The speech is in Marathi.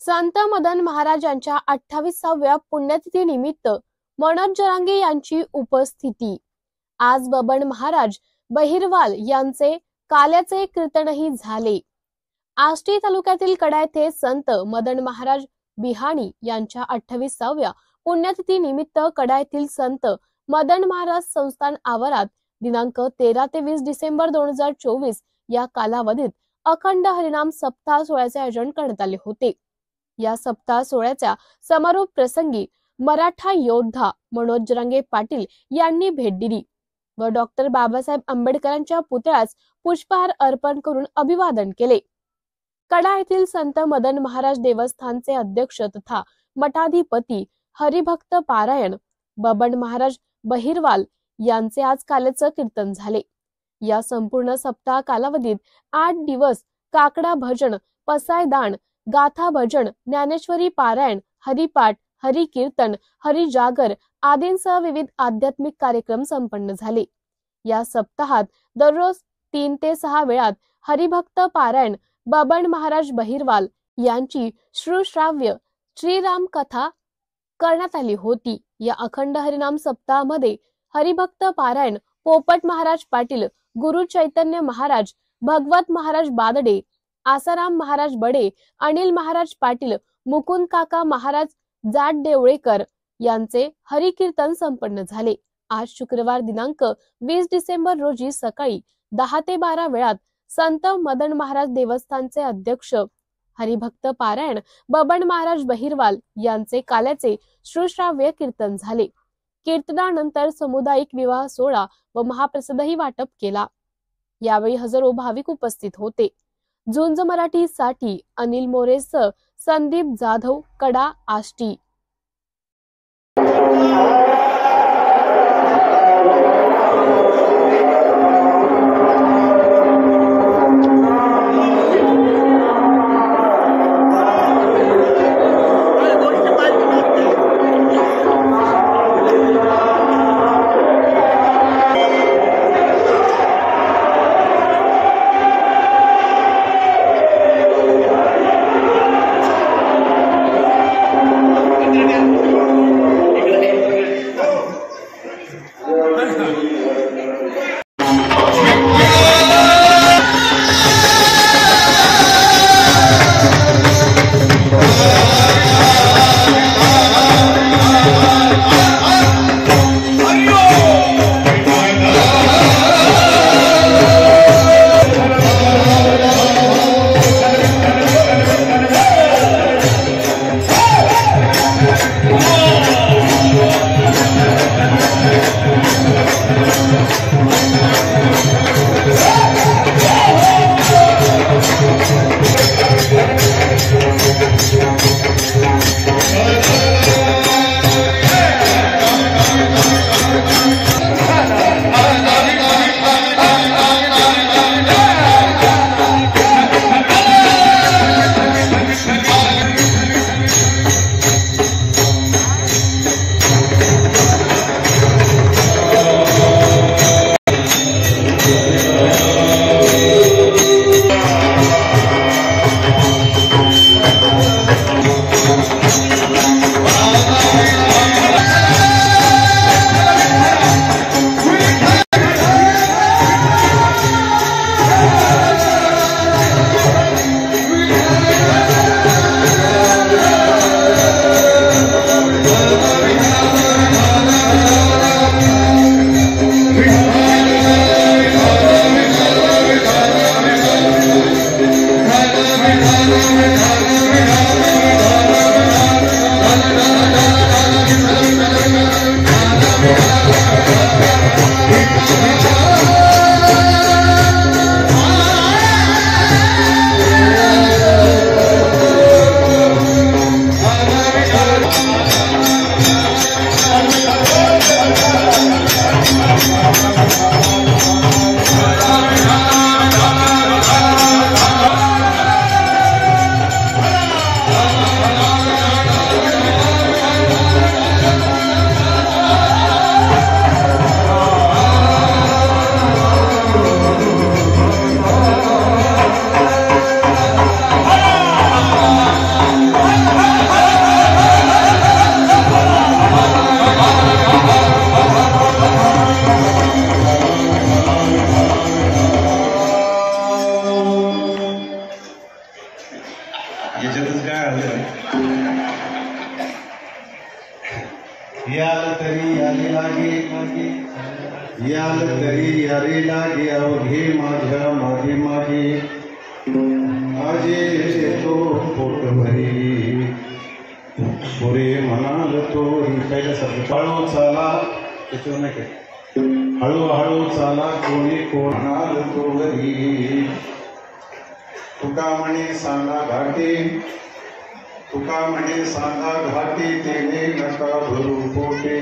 संत मदन महाराज यांच्या 28व्या पुण्यतिथी निमित्त मनोज जरांगे यांची उपस्थिती। आज बबन महाराज बहिरवाल यांचे काल्याचे कीर्तनही झाले। आष्टी तालुक्यातील कडा येथे संत मदन महाराज बिहाणी यांच्या 28व्या पुण्यतिथी निमित्त कडा येथील संत मदन महाराज संस्थान आवारात दिनांक 13 ते 20 डिसेंबर 2024 या कालावधीत अखंड हरिनाम सप्ताह सोहळ्याचे आयोजन करण्यात आले होते। या सप्ताह सोहळ्याच्या समारोप प्रसंगी मराठा योद्धा मनोज जरांगे पाटील यांनी भेट दिली व डॉक्टर बाबासाहेब आंबेडकरांच्या पुतळ्यास पुष्पहार अर्पण करून अभिवादन केले। कडा येथील संत मदन महाराज देवस्थानचे अध्यक्ष तथा मठाधिपती हरिभक्त पारायण बबन महाराज बहिरवाल यांचे आज काल्याचे कीर्तन झाले। या संपूर्ण सप्ताह कालावधीत 8 दिवस काकडा भजन, पसायदान, गाथा भजन, ज्ञानेश्वरी पारायण, हरिपाठ, हरि कीर्तन, हरि जागर आदींसह विविध आध्यात्मिक कार्यक्रम संपन्न झाले। या सप्ताहात दररोज 3 ते 6 वेळात हरिभक्त पारायण बबन महाराज बहिरवाल यांची श्रुश्राव्य श्रीराम कथा करण्यात आली होती। या अखंड हरिनाम सप्ताहामध्ये हरिभक्त पारायण पोपट महाराज पाटील, गुरु चैतन्य महाराज, भगवत महाराज बादडे, आसाराम महाराज बडे, अनिल महाराज पाटील, मुकुंद काका महाराज जाट देवळेकर यांचे हरि कीर्तन संपन्न झाले। आज शुक्रवार दिनांक 20 डिसेंबर रोजी सकाळी 10 ते 12 वेळात संत मदन महाराज देवस्थानचे अध्यक्ष हरिभक्त पारायण बबन महाराज बहिरवाल यांचे काल्याचे श्रुश्राव्य कीर्तन झाले। कीर्तनानंतर सामुदायिक विवाह सोहळा व महाप्रसादही वाटप केला। यावेळी हजारो भाविक उपस्थित होते। झुंज मराठी साठी अनिल मोरेसह संदीप जाधव, कडा, आष्टी। याल तरी याले लागे याल तरी यारे लागे अवघे माझ्या मागे मागे आजे तो पोट भरी पुरे म्हणाल तो पहिल्यासारखं हळू चाला त्याच्यावर नाही काय हळूहळू चाला कोणी कोण म्हणाल तो घरी तुका म्हणे सांगा घाटे तुका म्हणे सांगा घाटे तेने नका भरू पोटे